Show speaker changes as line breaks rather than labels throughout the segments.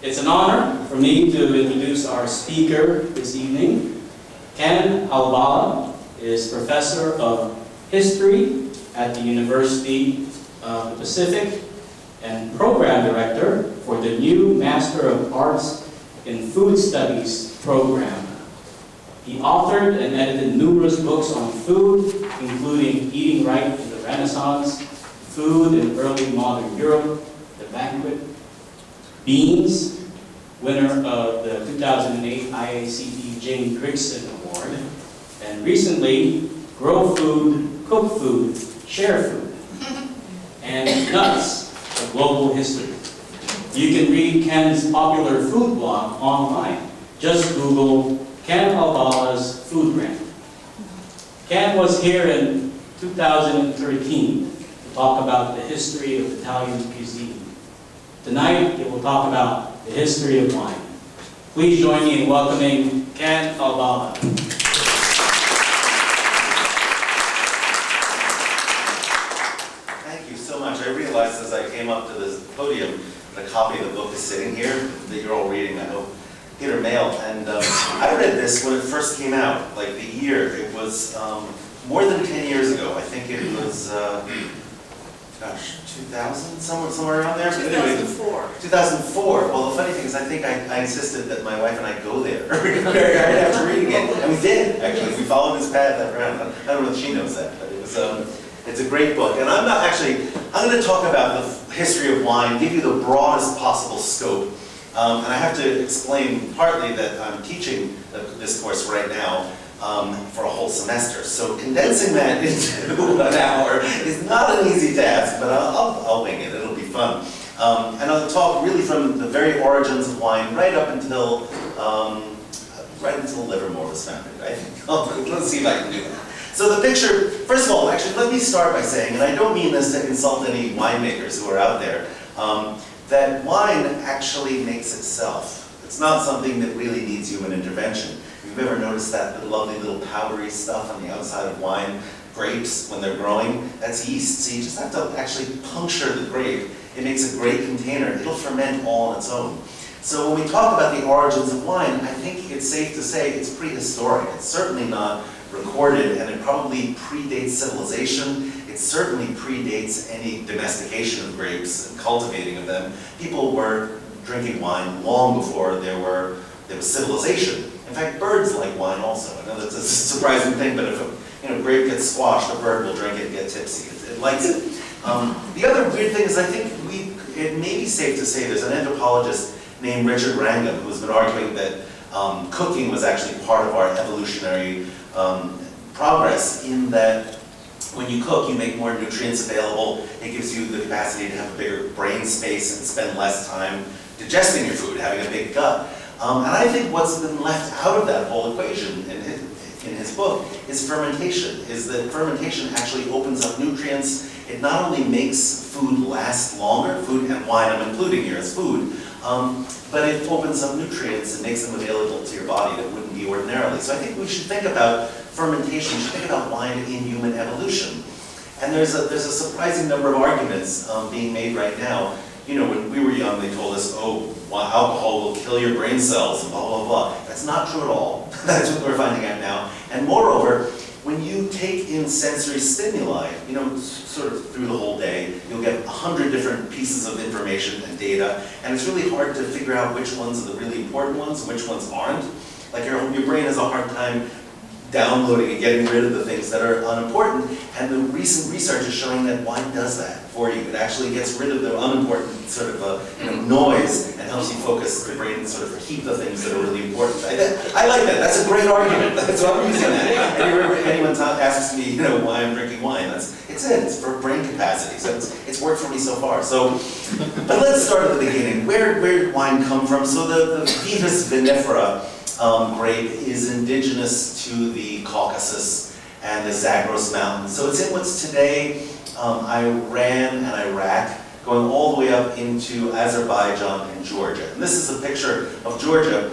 It's an honor for me to introduce our speaker this evening. Ken Albala is Professor of History at the University of the Pacific and Program Director for the new Master of Arts in Food Studies program. He authored and edited numerous books on food, including Eating Right in the Renaissance, Food in Early Modern Europe, The Banquet, Beans, winner of the 2008 IACP Jane Grigson Award, and recently, Grow Food, Cook Food, Share Food, and Nuts, A Global History. You can read Ken's popular food blog online. Just Google Ken Albala's Food Brand. Ken was here in 2013 to talk about the history of Italian cuisine. Tonight, he will talk about the history of wine. Please join me in welcoming Ken Albala.
Thank you so much. I realized as I came up to this podium, the copy of the book is sitting here that you're all reading, I hope. Peter Mail, and I read this when it first came out, like the year. It was more than 10 years ago. I think it was, 2000, somewhere around there.
2004.
2004. Well, the funny thing is, I think I insisted that my wife and I go there right after reading it, and we did, actually. We followed his path that round. I don't know if she knows that, but it was, it's a great book. And I'm going to talk about the history of wine, give you the broadest possible scope. And I have to explain partly that I'm teaching this course right now for a whole semester. So condensing that into an hour is not an easy task, but I'll wing it. It'll be fun. And I'll talk really from the very origins of wine right up until Livermore was founded. I think. Let's see if I can do that. So the picture, first of all, actually, let me start by saying, and I don't mean this to insult any winemakers who are out there, that wine actually makes itself. It's not something that really needs human intervention. If you've ever noticed that lovely little powdery stuff on the outside of wine, grapes, when they're growing, that's yeast. So you just have to actually puncture the grape. It makes a great container. It'll ferment all on its own. So when we talk about the origins of wine, I think it's safe to say it's prehistoric. It's certainly not recorded, and it probably predates civilization. It certainly predates any domestication of grapes and cultivating of them. People were drinking wine long before there was civilization. In fact, birds like wine also. I know that's a surprising thing, but if a grape gets squashed, a bird will drink it and get tipsy. It likes it. The other weird thing is I think it may be safe to say there's an anthropologist named Richard Wrangham who's been arguing that cooking was actually part of our evolutionary progress, in that when you cook, you make more nutrients available. It gives you the capacity to have a bigger brain space and spend less time digesting your food, having a big gut. And I think what's been left out of that whole equation in his book is fermentation, is that fermentation actually opens up nutrients. It not only makes food last longer, food and wine I'm including here as food, but it opens up nutrients and makes them available to your body that wouldn't be ordinarily. So I think we should think about fermentation, we should think about wine in human evolution. And there's a surprising number of arguments being made right now. When we were young, they told us, oh, alcohol will kill your brain cells, and blah, blah, blah. That's not true at all. That's what we're finding out now. And moreover, when you take in sensory stimuli, sort of through the whole day, you'll get 100 different pieces of information and data, and it's really hard to figure out which ones are the really important ones and which ones aren't. Like your brain has a hard time downloading and getting rid of the things that are unimportant, and the recent research is showing that wine does that for you. It actually gets rid of the unimportant sort of noise and helps you focus the brain and sort of keep the things that are really important. I like that. That's a great argument. That's why I'm using that. And anyone asks me, why I'm drinking wine, it's for brain capacity. So it's worked for me so far. But let's start at the beginning. Where did wine come from? So the Vitis vinifera grape is indigenous to the Caucasus and the Zagros Mountains. So it's in what's today Iran and Iraq, going all the way up into Azerbaijan and Georgia. And this is a picture of Georgia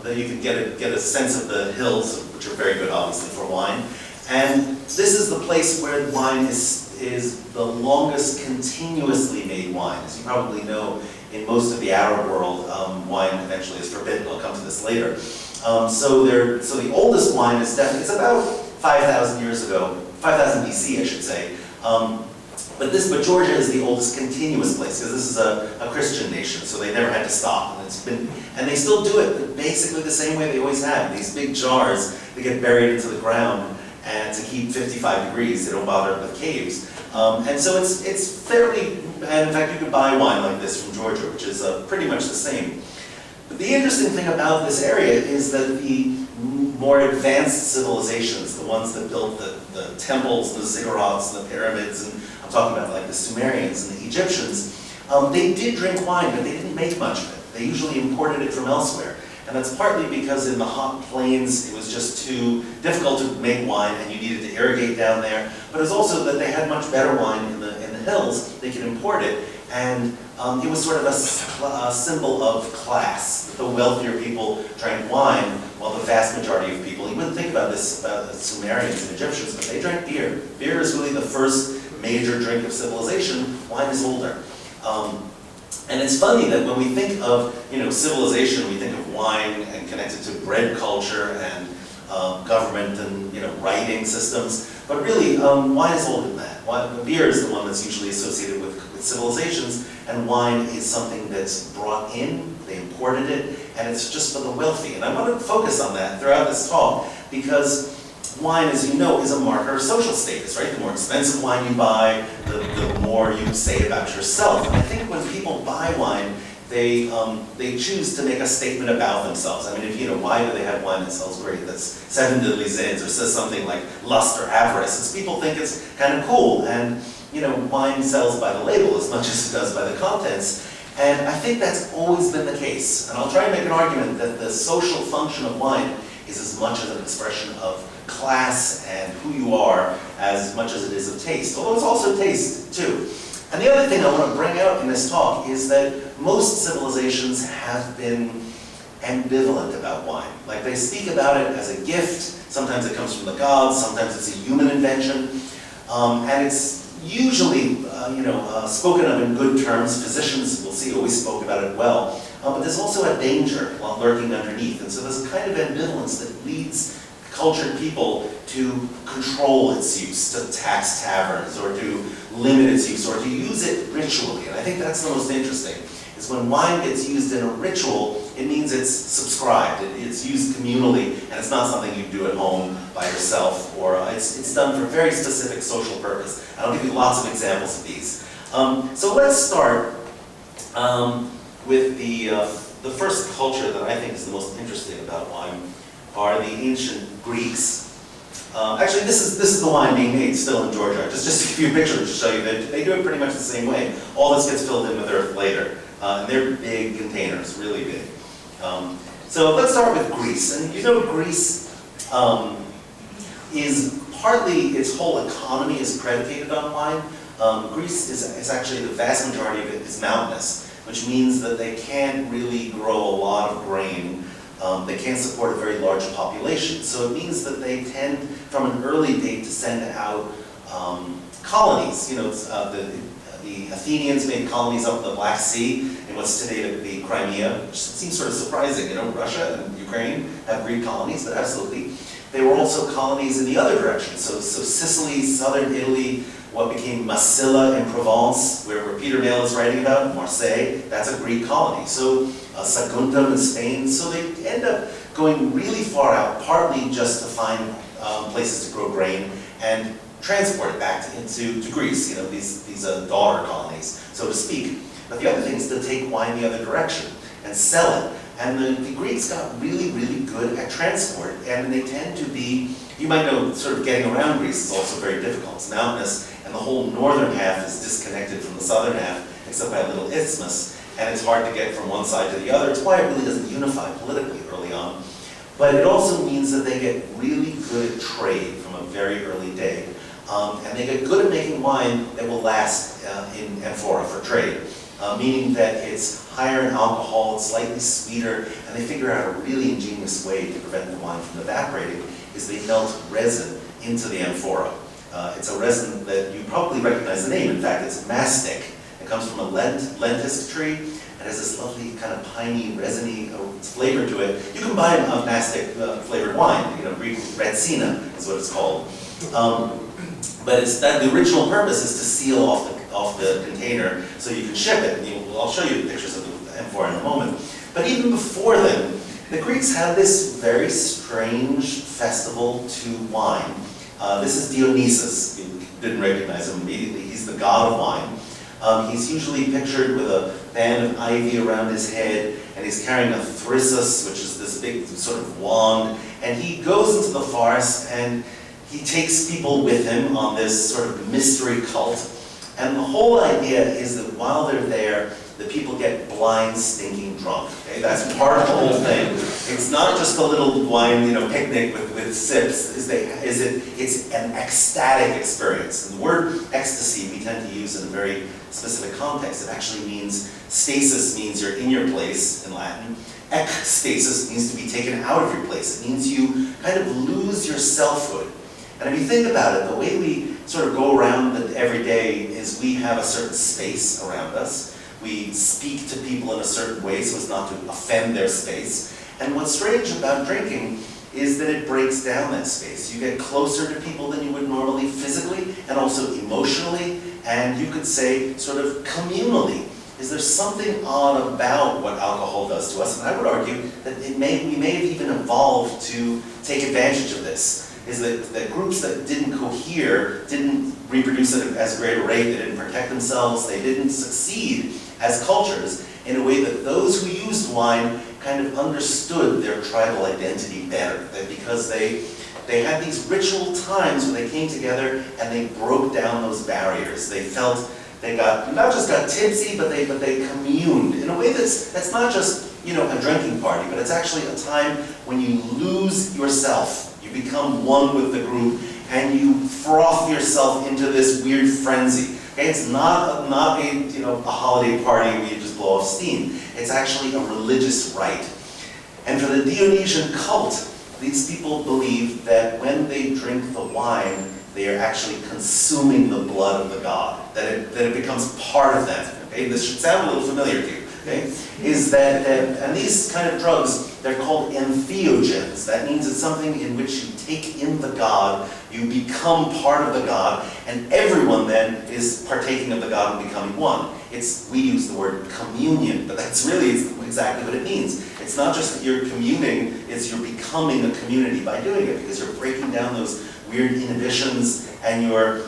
that you can get a sense of the hills, which are very good, obviously, for wine. And this is the place where wine is is the longest continuously made wine. As you probably know, in most of the Arab world, wine eventually is forbidden. I'll come to this later. So the oldest wine is definitely, it's about 5,000 years ago, 5,000 BC, I should say. But Georgia is the oldest continuous place, because this is a Christian nation, so they never had to stop. And they still do it basically the same way they always have. These big jars that get buried into the ground, and to keep 55 degrees, they don't bother with caves. And so it's fairly, and in fact you could buy wine like this from Georgia, which is pretty much the same. But the interesting thing about this area is that the more advanced civilizations, the ones that built the temples, the ziggurats, the pyramids, and I'm talking about like the Sumerians and the Egyptians, they did drink wine, but they didn't make much of it. They usually imported it from elsewhere. And that's partly because in the hot plains, it was just too difficult to make wine, and you needed to irrigate down there. But it's also that they had much better wine in the hills. They could import it, and it was sort of a symbol of class. The wealthier people drank wine, while the vast majority of people, you wouldn't think about this about the Sumerians and Egyptians, but they drank beer. Beer is really the first major drink of civilization. Wine is older. And it's funny that when we think of civilization, we think of wine and connected to bread culture and government and writing systems. But really, wine is older than that. Beer is the one that's usually associated with civilizations, and wine is something that's brought in. They imported it, and it's just for the wealthy. And I want to focus on that throughout this talk because wine, as you know, is a marker of social status, right? The more expensive wine you buy, the more you say about yourself. And I think when people buy wine, they choose to make a statement about themselves. I mean, why do they have wine that smells great, that's 7 deadly sins, or says something like lust or avarice? It's people think it's kind of cool, and wine sells by the label as much as it does by the contents. And I think that's always been the case. And I'll try and make an argument that the social function of wine is as much as an expression of class and who you are as much as it is of taste, although it's also taste too. And the other thing I want to bring out in this talk is that most civilizations have been ambivalent about wine. Like, they speak about it as a gift. Sometimes it comes from the gods, sometimes it's a human invention, and it's usually spoken of in good terms. Physicians, we'll see, always spoke about it well. But there's also a danger lurking underneath, and so there's a kind of ambivalence that leads cultured people to control its use, to tax taverns, or to limit its use, or to use it ritually. And I think that's the most interesting, is when wine gets used in a ritual, it means it's subscribed, it's used communally, and it's not something you do at home by yourself, or it's done for a very specific social purpose. And I'll give you lots of examples of these. So let's start with the first culture that I think is the most interesting about wine, are the ancient Greeks. Actually, this is the wine being made still in Georgia. Just to give you a picture to show you that they do it pretty much the same way. All this gets filled in with earth later. And they're big containers, really big. So let's start with Greece. And Greece is partly, its whole economy is predicated on wine. Greece is actually, the vast majority of it is mountainous, which means that they can't really grow a lot of grain. They can't support a very large population. So it means that they tend, from an early date, to send out colonies. The Athenians made colonies up the Black Sea in what's today the Crimea, which seems sort of surprising. Russia and Ukraine have Greek colonies, but absolutely. They were also colonies in the other direction. So Sicily, southern Italy, what became Massilia in Provence, where Peter Mayle is writing about, Marseille, that's a Greek colony. So Saguntum in Spain. So they end up going really far out, partly just to find places to grow grain and transport it back into Greece, these daughter colonies, so to speak. But the other thing is to take wine the other direction and sell it. And the Greeks got really, really good at transport, and they tend to be, you might know, sort of getting around Greece is also very difficult. It's mountainous, and the whole northern half is disconnected from the southern half, except by a little isthmus, and it's hard to get from one side to the other. It's why it really doesn't unify politically early on. But it also means that they get really good at trade from a very early day. And they get good at making wine that will last in amphora for trade, meaning that it's higher in alcohol, it's slightly sweeter, and they figure out a really ingenious way to prevent the wine from evaporating, is they melt resin into the amphora. It's a resin that you probably recognize the name. In fact, it's mastic. It comes from a lentisk tree. It has this lovely kind of piney, resiny flavor to it. You can buy a mastic flavored wine. Greek retsina is what it's called. But the original purpose is to seal off the container so you can ship it. And I'll show you pictures of the amphora in a moment. But even before then, the Greeks had this very strange festival to wine. This is Dionysus. You didn't recognize him immediately. He's the god of wine. He's usually pictured with a band of ivy around his head, and he's carrying a thyrsus, which is this big sort of wand. And he goes into the forest, and he takes people with him on this sort of mystery cult. And the whole idea is that while they're there, the people get blind, stinking drunk. Okay? That's part of the whole thing. It's not just a little wine, picnic with sips. It's an ecstatic experience. And the word ecstasy we tend to use in a very specific context. It actually means, stasis means you're in your place in Latin. Ekstasis means to be taken out of your place. It means you kind of lose your selfhood. And if you think about it, the way we sort of go around every day is we have a certain space around us. We speak to people in a certain way so as not to offend their space. And what's strange about drinking is that it breaks down that space. You get closer to people than you would normally physically and also emotionally, and you could say sort of communally. Is there something odd about what alcohol does to us? And I would argue that we may have even evolved to take advantage of this. Is that groups that didn't cohere, didn't reproduce at as great a rate, they didn't protect themselves, they didn't succeed as cultures in a way that those who used wine kind of understood their tribal identity better. That because they had these ritual times when they came together and they broke down those barriers. They felt they not just got tipsy, but they communed in a way that's not just a drinking party, but it's actually a time when you lose yourself. You become one with the group, and you froth yourself into this weird frenzy. Okay? It's not a holiday party where you just blow off steam. It's actually a religious rite. And for the Dionysian cult, these people believe that when they drink the wine, they are actually consuming the blood of the god. That it becomes part of them. Okay? This should sound a little familiar to you. Okay? And these kind of drugs, they're called entheogens. That means it's something in which you take in the god, you become part of the god, and everyone then is partaking of the god and becoming one. We use the word communion, but that's really exactly what it means. It's not just that you're communing, it's you're becoming a community by doing it, because you're breaking down those weird inhibitions and you're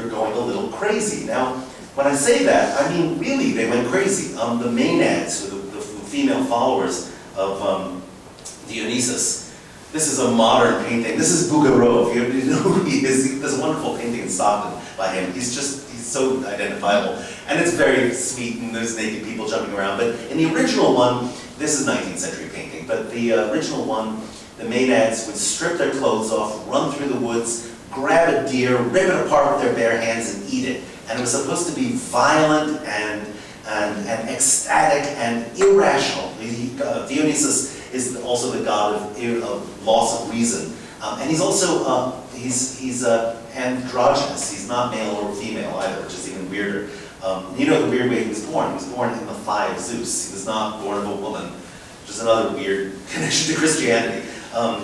going a little crazy. Now, when I say that, I mean really they went crazy. The Maenads, the female followers of Dionysus. This is a modern painting. This is Bouguereau. You know who he is. There's a wonderful painting in Stockton by him. He's so identifiable. And it's very sweet, and there's naked people jumping around. But in the original one, this is 19th century painting, but the original one, the Maenads would strip their clothes off, run through the woods, grab a deer, rip it apart with their bare hands, and eat it. And it was supposed to be violent and ecstatic and irrational. Dionysus is also the god of loss of reason, and he's also he's androgynous. He's not male or female either, which is even weirder. The weird way he was born. He was born in the thigh of Zeus. He was not born of a woman, which is another weird connection to Christianity.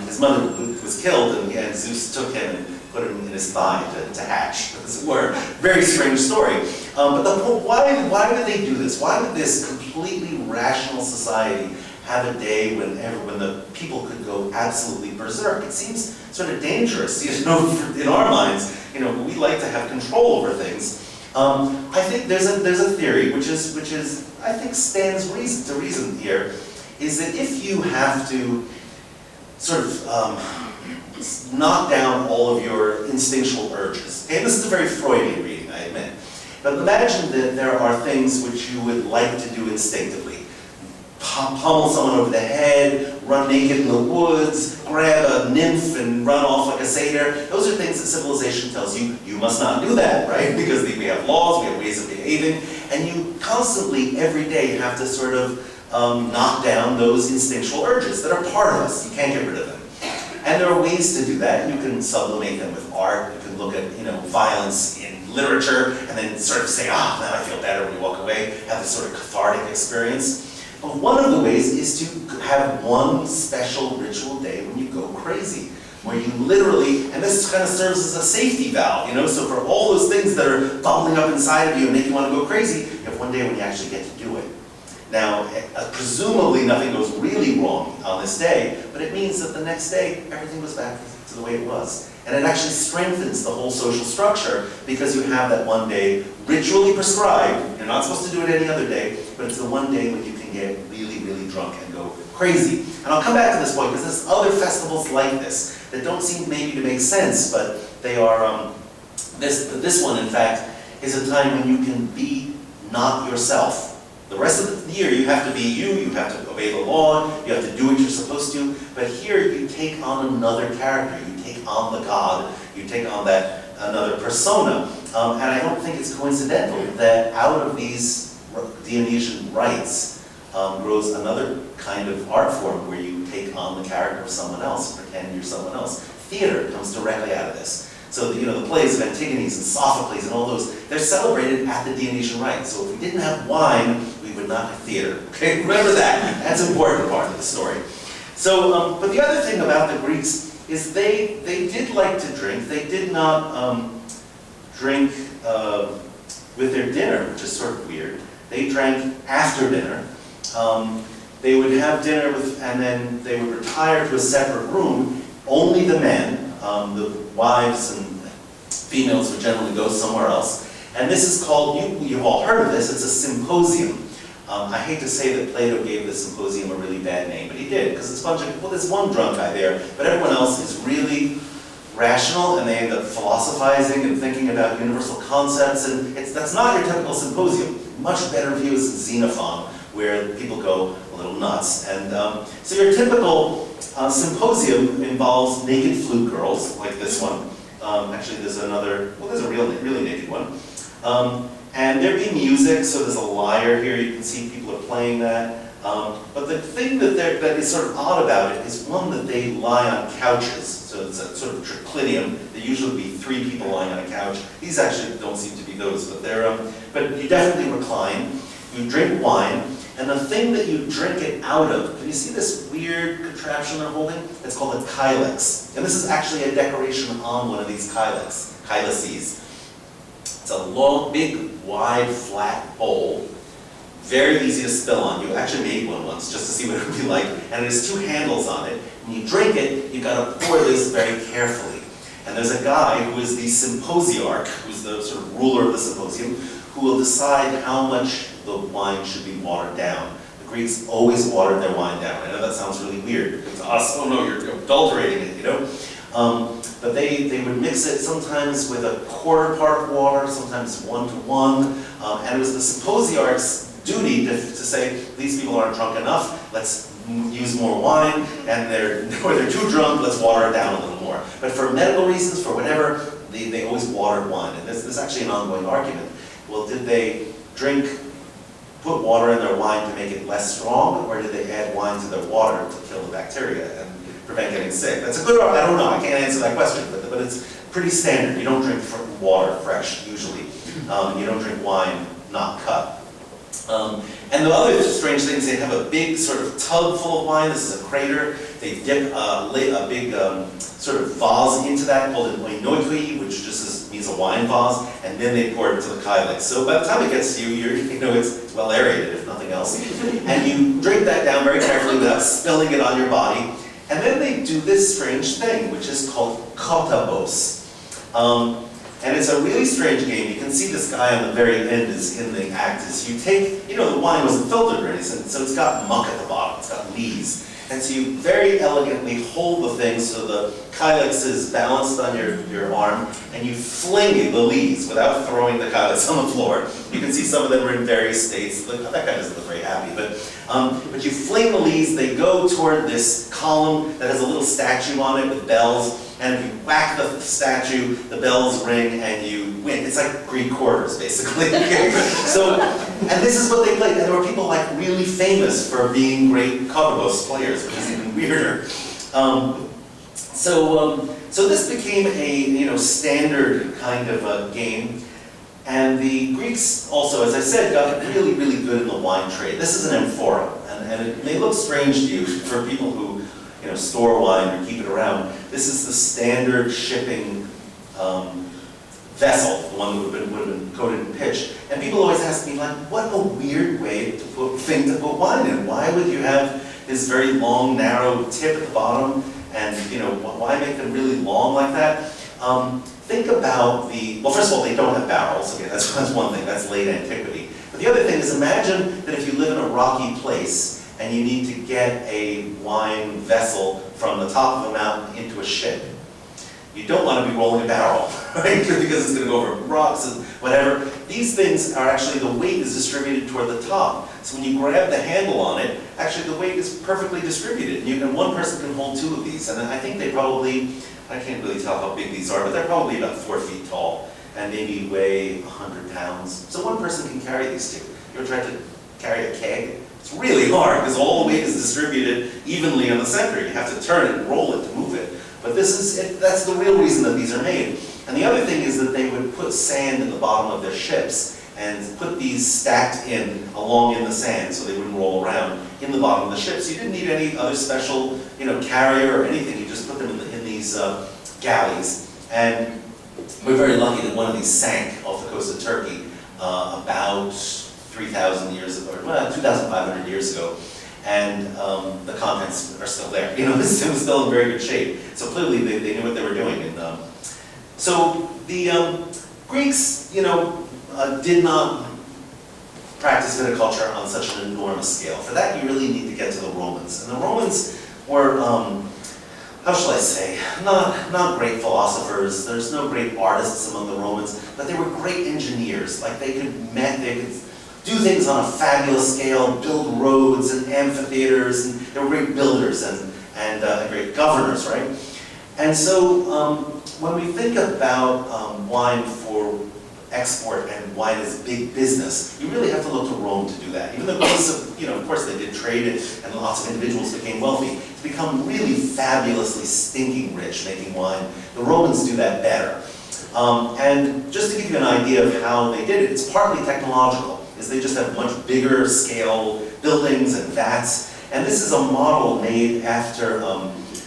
His mother was killed, and Zeus took him and put him in his thigh to hatch, as it were. Very strange story. But why would they do this? Why would this completely rational society have a day when the people could go absolutely berserk? It seems sort of dangerous, in our minds. We like to have control over things. I think there's a theory which is I think stands to reason here, is that if you have to sort of knock down all of your instinctual urges. And this is a very Freudian reading, I admit. But imagine that there are things which you would like to do instinctively. Pummel someone over the head, run naked in the woods, grab a nymph and run off like a satyr. Those are things that civilization tells you, you must not do that, right? Because we have laws, we have ways of behaving, and you constantly, every day, have to sort of knock down those instinctual urges that are part of us. You can't get rid of them. And there are ways to do that. You can sublimate them with art, you can can look at, violence in literature and then sort of say, now I feel better when you walk away, have this sort of cathartic experience. But one of the ways is to have one special ritual day when you go crazy, where you literally, and this kind of serves as a safety valve, so for all those things that are bubbling up inside of you and make you want to go crazy, you have one day when you actually get to do it. Now, presumably nothing goes really wrong on this day, but it means that the next day, everything goes back to the way it was. And it actually strengthens the whole social structure because you have that one day ritually prescribed. You're not supposed to do it any other day, but it's the one day when you can get really, really drunk and go crazy. And I'll come back to this point because there's other festivals like this that don't seem maybe to make sense, but they are, this one, in fact, is a time when you can be not yourself. The rest of the year, you have to be you have to obey the law, you have to do what you're supposed to, but here you take on another character, you take on the god, you take on that another persona. And I don't think it's coincidental that out of these Dionysian rites grows another kind of art form where you take on the character of someone else, pretend you're someone else. Theater comes directly out of this. So the plays of Antigones and Sophocles and all those, they're celebrated at the Dionysian rites. So if we didn't have wine, we would not have theater. Okay, remember that. That's an important part of the story. So, but the other thing about the Greeks is they did like to drink. They did not drink with their dinner, which is sort of weird. They drank after dinner. They would have dinner and then they would retire to a separate room. Only the men, the wives and females would generally go somewhere else. And this is called, you've all heard of this, it's a symposium. I hate to say that Plato gave the symposium a really bad name, but he did, because it's a bunch of, there's one drunk guy there, but everyone else is really rational, and they end up philosophizing and thinking about universal concepts, and that's not your typical symposium. Much better view is Xenophon, where people go a little nuts. And so your typical symposium involves naked flute girls, like this one. Actually, there's another, there's a really naked one. And there'd be music, so there's a lyre here, you can see people are playing that. But the thing that is sort of odd about it is, one, that they lie on couches. So it's a sort of triclinium. There usually be 3 people lying on a couch. These actually don't seem to be those, but but you definitely recline. You drink wine, and the thing that you drink it out of, can you see this weird contraption they're holding? It's called a kylix. And this is actually a decoration on one of these kylices. It's a long, big, wide, flat bowl. Very easy to spill on. You actually made one once just to see what it would be like. And it has 2 handles on it. When you drink it, you've got to pour this very carefully. And there's a guy who is the symposiarch, who's the sort of ruler of the symposium, who will decide how much the wine should be watered down. The Greeks always watered their wine down. I know that sounds really weird. To us, oh no, you're adulterating it, But they would mix it sometimes with a quarter part water, sometimes 1 to 1. And it was the symposiarch's duty to say, these people aren't drunk enough, let's use more wine, and they're too drunk, let's water it down a little more. But for medical reasons, for whatever, they always watered wine. And there's actually an ongoing argument. Well, did they put water in their wine to make it less strong, or did they add wine to their water to kill the bacteria and prevent getting sick? That's a good, I don't know, I can't answer that question, but it's pretty standard. You don't drink water fresh, usually. You don't drink wine not cut. And the other strange thing is they have a big sort of tub full of wine. This is a crater. They dip a big sort of vase into that called an oinoikoi, which just means a wine vase, and then they pour it into the kylix. So by the time it gets to you, it's well aerated, if nothing else. And you drink that down very carefully without spilling it on your body. And then they do this strange thing, which is called kotabos. And it's a really strange game. You can see this guy on the very end is in the act. Is you take, the wine wasn't filtered or anything, so it's got muck at the bottom, it's got lees. And so you very elegantly hold the thing so the kylix is balanced on your arm, and you fling the lees without throwing the kylix on the floor. You can see some of them are in various states. That guy doesn't look very happy, but you fling the lees, they go toward this column that has a little statue on it with bells, and if you whack the statue, the bells ring and you win. It's like Greek quarters, basically. So, and this is what they played. And there were people like really famous for being great kotabos players, which is even weirder. So this became a standard kind of a game, and the Greeks also, as I said, got really, really good in the wine trade. This is an amphora, and it may look strange to you for people who store wine or keep it around. This is the standard shipping vessel, the one that would have been coated in pitch. And people always ask me, like, what a weird way to put wine in. Why would you have this very long, narrow tip at the bottom? And why make them really long like that? Think about well, first of all, they don't have barrels. Okay, that's one thing. That's late antiquity. But the other thing is, imagine that if you live in a rocky place and you need to get a wine vessel from the top of a mountain into a ship. You don't want to be rolling a barrel, right? Because it's going to go over rocks and whatever. These things are actually, the weight is distributed toward the top. So when you grab the handle on it, actually the weight is perfectly distributed. And one person can hold two of these. And I think they probably, I can't really tell how big these are, but they're probably about 4 feet tall and maybe weigh 100 pounds. So one person can carry these two. You ever tried to carry a keg? It's really hard because all the weight is distributed evenly in the center. You have to turn it and roll it to move it. But that's the real reason that these are made. And the other thing is that they would put sand in the bottom of their ships and put these stacked along in the sand so they wouldn't roll around in the bottom of the ship. So you didn't need any other special carrier or anything. You just put them in these galleys. And we're very lucky that one of these sank off the coast of Turkey about 3,000 years ago, or 2,500 years ago. And the contents are still there. It was still in very good shape. So clearly they knew what they were doing. And so the Greeks, did not practice viticulture on such an enormous scale. For that, you really need to get to the Romans. And the Romans were, how shall I say, not great philosophers. There's no great artists among the Romans, but they were great engineers. Like they could do things on a fabulous scale, build roads and amphitheaters, and they were great builders and great governors, right? And so when we think about wine for export and wine as big business, you really have to look to Rome to do that. Even though of course they did trade it and lots of individuals became wealthy, it's become really fabulously stinking rich making wine. The Romans do that better. And just to give you an idea of how they did it, it's partly technological. They just have much bigger scale buildings and vats. And this is a model made after,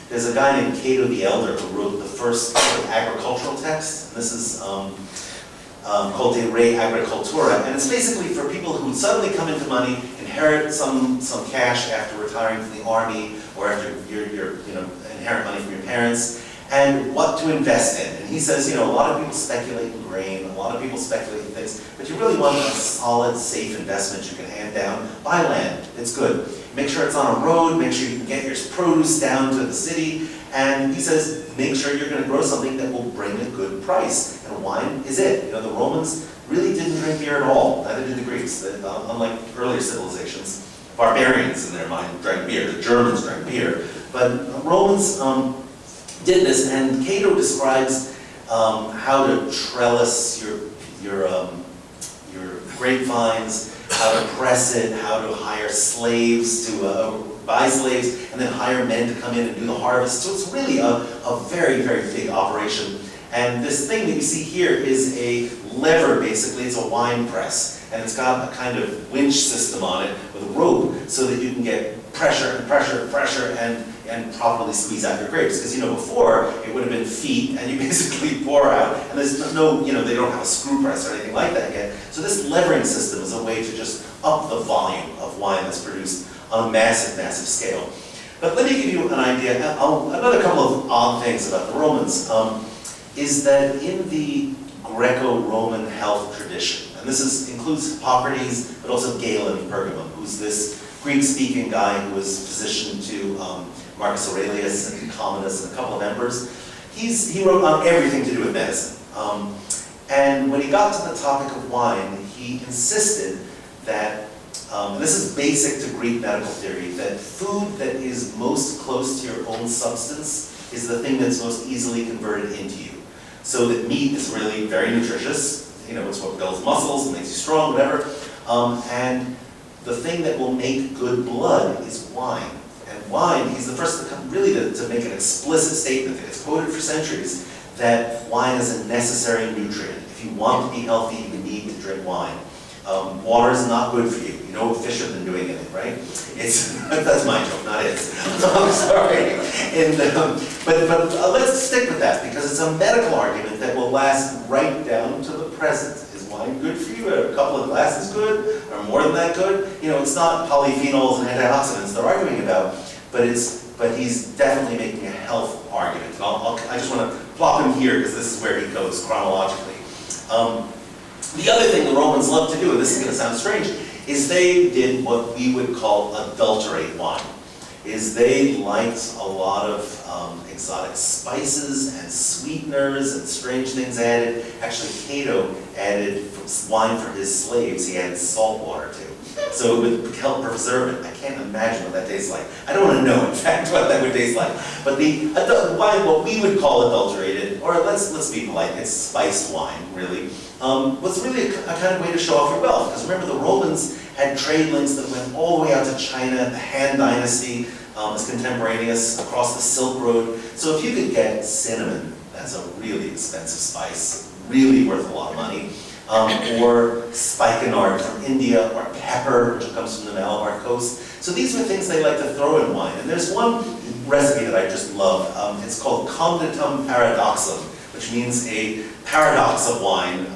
there's a guy named Cato the Elder who wrote the first agricultural text. This is called De Re Agricultura. And it's basically for people who suddenly come into money, inherit some cash after retiring from the army, or after your inherit money from your parents, and what to invest in. And he says, a lot of people speculate in grain, a lot of people speculate in things, but you really want a solid, safe investment you can hand down. Buy land, it's good. Make sure it's on a road, make sure you can get your produce down to the city, and he says, make sure you're going to grow something that will bring a good price. And wine is it. The Romans really didn't drink beer at all, neither did the Greeks, unlike earlier civilizations. Barbarians in their mind drank beer, the Germans drank beer, but the Romans did this, and Cato describes how to trellis your grapevines, how to press it, how to hire slaves to buy slaves, and then hire men to come in and do the harvest. So it's really a very, very big operation. And this thing that you see here is a lever, basically. It's a wine press, and it's got a kind of winch system on it with a rope so that you can get pressure and pressure and pressure and properly squeeze out your grapes. Because before it would have been feet, and you basically pour out, and there's no, they don't have a screw press or anything like that yet. So this levering system is a way to just up the volume of wine that's produced on a massive, massive scale. But let me give you an idea. Another couple of odd things about the Romans is that in the Greco-Roman health tradition, and this includes Hippocrates, but also Galen of Pergamum, who's this Greek-speaking guy who was physician to Marcus Aurelius and Commodus and a couple of emperors. He wrote on everything to do with medicine. And when he got to the topic of wine, he insisted that, and this is basic to Greek medical theory, that food that is most close to your own substance is the thing that's most easily converted into you. So that meat is really very nutritious. It's what builds muscles and makes you strong, whatever. And the thing that will make good blood is wine. And wine, he's the first really to make an explicit statement that is quoted for centuries, that wine is a necessary nutrient. If you want to be healthy, you need to drink wine. Water is not good for you. You know fish have been doing it, right? That's my joke, not his. I'm sorry. But let's stick with that, because it's a medical argument that will last right down to the present. Is wine good for you? Are a couple of glasses good? Or more than that good? You know, it's not polyphenols and antioxidants they're arguing about, but he's definitely making a health argument. And I just want to plop him here, because this is where he goes chronologically. The other thing the Romans loved to do, and this is going to sound strange, is they did what we would call adulterate wine. Is they liked a lot of exotic spices and sweeteners and strange things added. Actually, Cato added wine for his slaves. He added salt water too. So it would help preserve it. I can't imagine what that tastes like. I don't want to know, in fact, what that would taste like. But the wine, what we would call adulterated, or let's be polite, it's spiced wine, really, was really a kind of way to show off your wealth. Because remember, the Romans had trade links that went all the way out to China. The Han Dynasty is contemporaneous across the Silk Road. So if you could get cinnamon, that's a really expensive spice, really worth a lot of money. Or spikenard from India, or pepper, which comes from the Malabar coast. So these were things they like to throw in wine. And there's one recipe that I just love. It's called Conditum Paradoxum, which means a paradox of wine.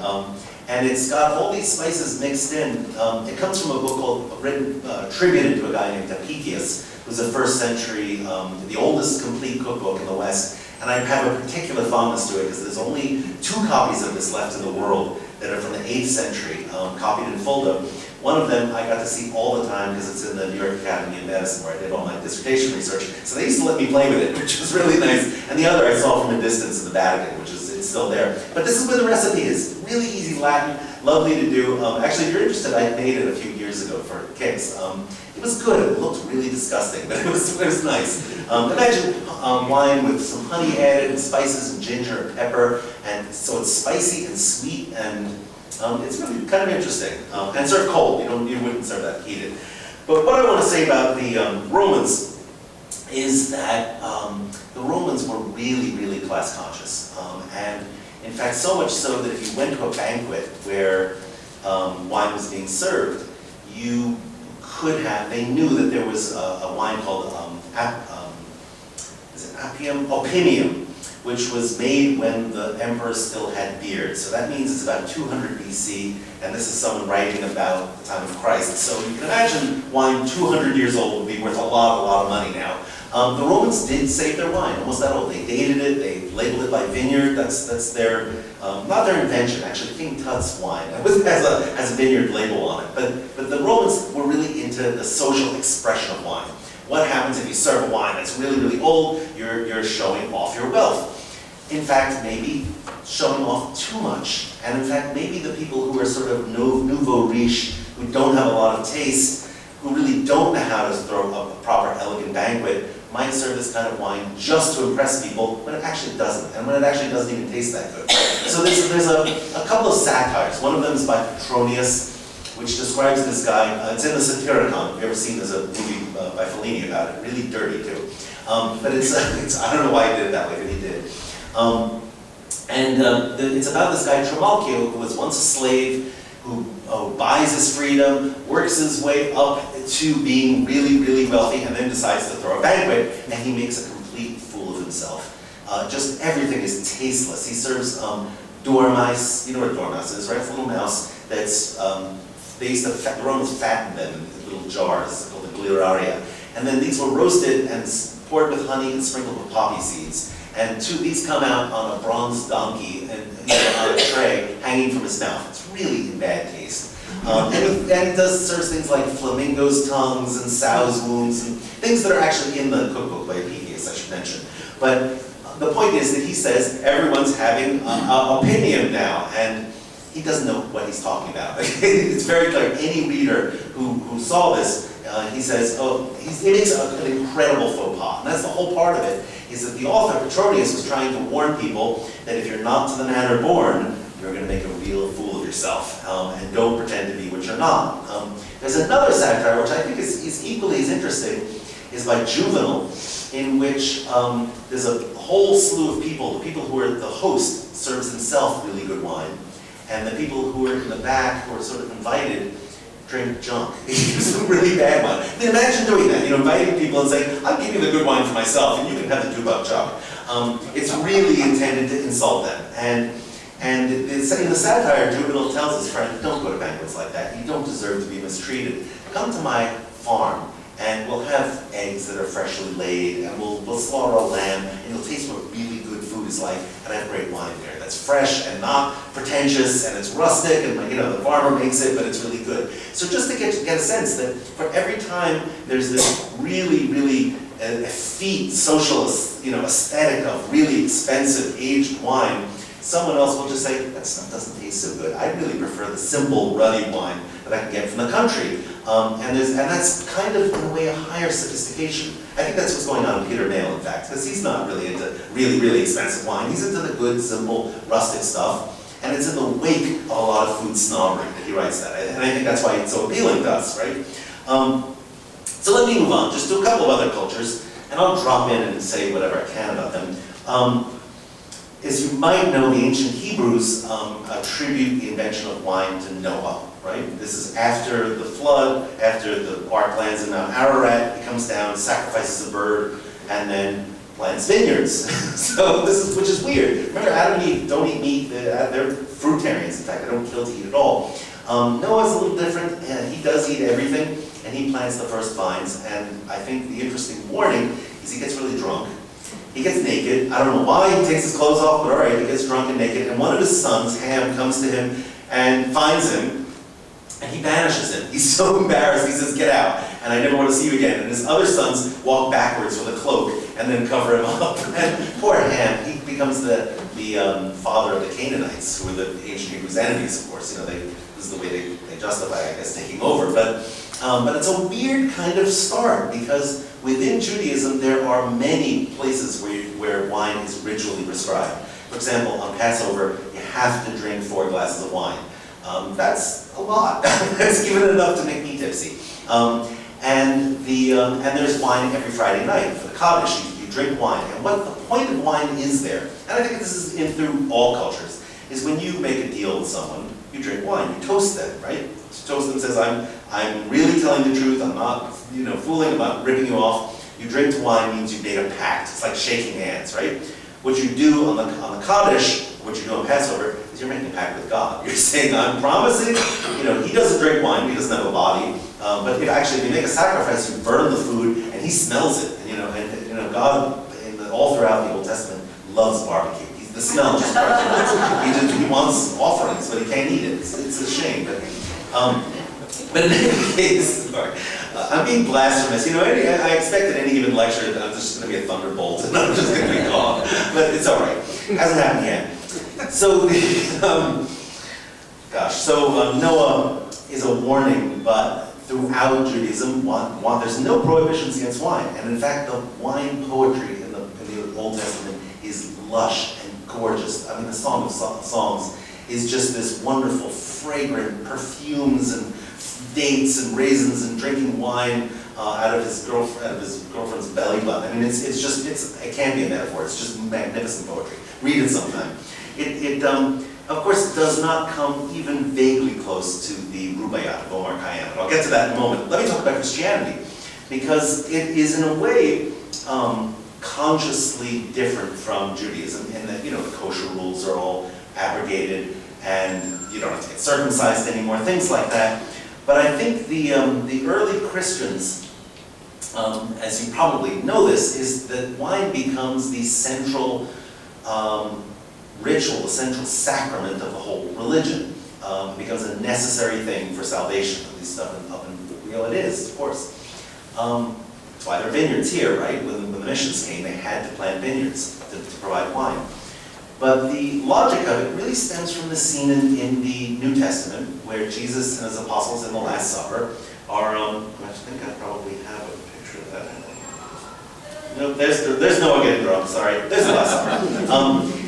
And it's got all these spices mixed in. It comes from a book attributed to a guy named Apicius, who's a 1st century, the oldest complete cookbook in the West. And I have a particular fondness to it, because there's only 2 copies of this left in the world that are from the 8th century, copied in Fulda. One of them I got to see all the time, because it's in the New York Academy of Medicine, where I did all my dissertation research. So they used to let me play with it, which was really nice. And the other I saw from a distance in the Vatican, which is it's still there. But this is where the recipe is. Really easy Latin, lovely to do. Actually, if you're interested, I made it a few years ago for kids. It was good. It looked really disgusting, but it was nice. Imagine wine with some honey added, and spices and ginger and pepper, and so it's spicy and sweet, and it's really kind of interesting. And served cold. You wouldn't serve that heated. But what I want to say about the Romans is that the Romans were really, really class conscious, and in fact, so much so that if you went to a banquet where wine was being served, you could have, they knew that there was a wine called Opimium, which was made when the emperor still had beard. So that means it's about 200 BC, and this is someone writing about the time of Christ. So you can imagine wine 200 years old would be worth a lot of money now. The Romans did save their wine, almost that old. They dated it, they labeled it by vineyard. That's their, not their invention, actually. King Tut's wine has a vineyard label on it. But the Romans were really into the social expression of wine. What happens if you serve a wine that's really, really old? You're showing off your wealth. In fact, maybe showing off too much. And in fact, maybe the people who are sort of nouveau riche, who don't have a lot of taste, who really don't know how to throw a proper, elegant banquet, might serve this kind of wine just to impress people, when it actually doesn't, and when it actually doesn't even taste that good. So there's a couple of satires. One of them is by Petronius, which describes this guy. It's in the Satyricon. If you've ever seen, there's a movie by Fellini about it. Really dirty too. But it's I don't know why he did it that way, but he did. It's about this guy Tremolo, who was once a slave, who buys his freedom, works his way up to being really, really wealthy, and then decides to throw a banquet, and he makes a complete fool of himself. Just everything is tasteless. He serves dormice. You know what dormouse is, right? It's a little mouse that's, the Romans fattened them in little jars called the gliraria. And then these were roasted and poured with honey and sprinkled with poppy seeds. And these come out on a bronze donkey and on a tray hanging from his mouth. It's really in bad taste. And he serves things like flamingos' tongues and sow's wounds and things that are actually in the cookbook by Apicius, I should mention. But the point is that he says everyone's having opinion now, and he doesn't know what he's talking about. It's very clear. Any reader who saw this, he says, he makes an incredible faux pas. And that's the whole part of it, is that the author, Petronius, was trying to warn people that if you're not to the manner born, you're going to make a real fool of yourself, and don't pretend to be what you're not. There's another satire, which I think is equally as interesting, is by Juvenile, in which there's a whole slew of people. The people who are the host serves himself really good wine, and the people who are in the back, who are sort of invited, drink junk. Some really bad wine. I mean, imagine doing that, inviting people and saying, I'll give you the good wine for myself, and you can have the $2 junk. It's really intended to insult them. And in the satire, Juvenile tells his friend, don't go to banquets like that. You don't deserve to be mistreated. Come to my farm, and we'll have eggs that are freshly laid, and we'll slaughter a lamb, and you'll taste what really good food is like, and I have great wine there that's fresh and not pretentious, and it's rustic, and the farmer makes it, but it's really good. So just to get a sense that for every time there's this really, really effete socialist, aesthetic of really expensive aged wine, someone else will just say, that stuff doesn't taste so good. I really prefer the simple, ruddy wine that I can get from the country. And that's kind of, in a way, a higher sophistication. I think that's what's going on with Peter Mayle, in fact, because he's not really into really, really expensive wine. He's into the good, simple, rustic stuff. And it's in the wake of a lot of food snobbery that he writes that. And I think that's why it's so appealing to us, right? So let me move on, just to a couple of other cultures, and I'll drop in and say whatever I can about them. As you might know, the ancient Hebrews attribute the invention of wine to Noah, right? This is after the flood, after the ark lands in Mount Ararat, he comes down, sacrifices a bird, and then plants vineyards. So which is weird. Remember, Adam and Eve don't eat meat, they're fruitarians, in fact, they don't kill to eat at all. Noah's a little different, and he does eat everything, and he plants the first vines, and I think the interesting warning is he gets really drunk. He gets naked. I don't know why he takes his clothes off, but all right, he gets drunk and naked. And one of his sons, Ham, comes to him and finds him, and he banishes him. He's so embarrassed, he says, get out, and I never want to see you again. And his other sons walk backwards with a cloak and then cover him up. And poor Ham, he becomes the father of the Canaanites, who were the ancient Hebrews' enemies, of course. This is the way they justify, I guess, taking over. But it's a weird kind of start, because within Judaism, there are many places where wine is ritually prescribed. For example, on Passover, you have to drink 4 glasses of wine. That's a lot. That's even enough to make me tipsy. And there's wine every Friday night. For the Kaddish, you drink wine. And what the point of wine is there, and I think this is through all cultures, is when you make a deal with someone, you drink wine, you toast them, right? You toast them, says, I'm really telling the truth, I'm not fooling, I'm not ripping you off. You drink wine means you made a pact. It's like shaking hands, right? What you do on the Kaddish, what you do on Passover, is you're making a pact with God. You're saying, I'm promising, he doesn't drink wine, he doesn't have a body, but if you make a sacrifice, you burn the food, and he smells it. And God, all throughout the Old Testament, loves barbecue. The smell just he wants offerings, but he can't eat it. It's a shame. But in any case, sorry, I'm being blasphemous. I expect at any given lecture that I'm just going to be a thunderbolt, and I'm just going to be gone. But it's all right. It hasn't happened yet. So, Noah is a warning, but throughout Judaism, there's no prohibitions against wine. And in fact, the wine poetry in the Old Testament is lush and gorgeous. I mean, the Song of Songs is just this wonderful, fragrant perfumes and dates and raisins and drinking wine out of his girlfriend's belly button. I mean, it can't be a metaphor. It's just magnificent poetry. Read it sometime. It of course, does not come even vaguely close to the Rubaiyat of Omar Khayyan. But I'll get to that in a moment. Let me talk about Christianity, because it is in a way consciously different from Judaism in that, the kosher rules are all abrogated and you don't have to get circumcised anymore, things like that. But I think the early Christians, as you probably know this, is that wine becomes the central ritual, the central sacrament of the whole religion. It becomes a necessary thing for salvation, at least up in it is, of course. That's why there are vineyards here, right? When the missions came, they had to plant vineyards to provide wine. But the logic of it really stems from the scene in the New Testament, where Jesus and his apostles in the Last Supper are, I think I probably have a picture of that. No, there's Noah getting drunk, sorry. There's the Last Supper.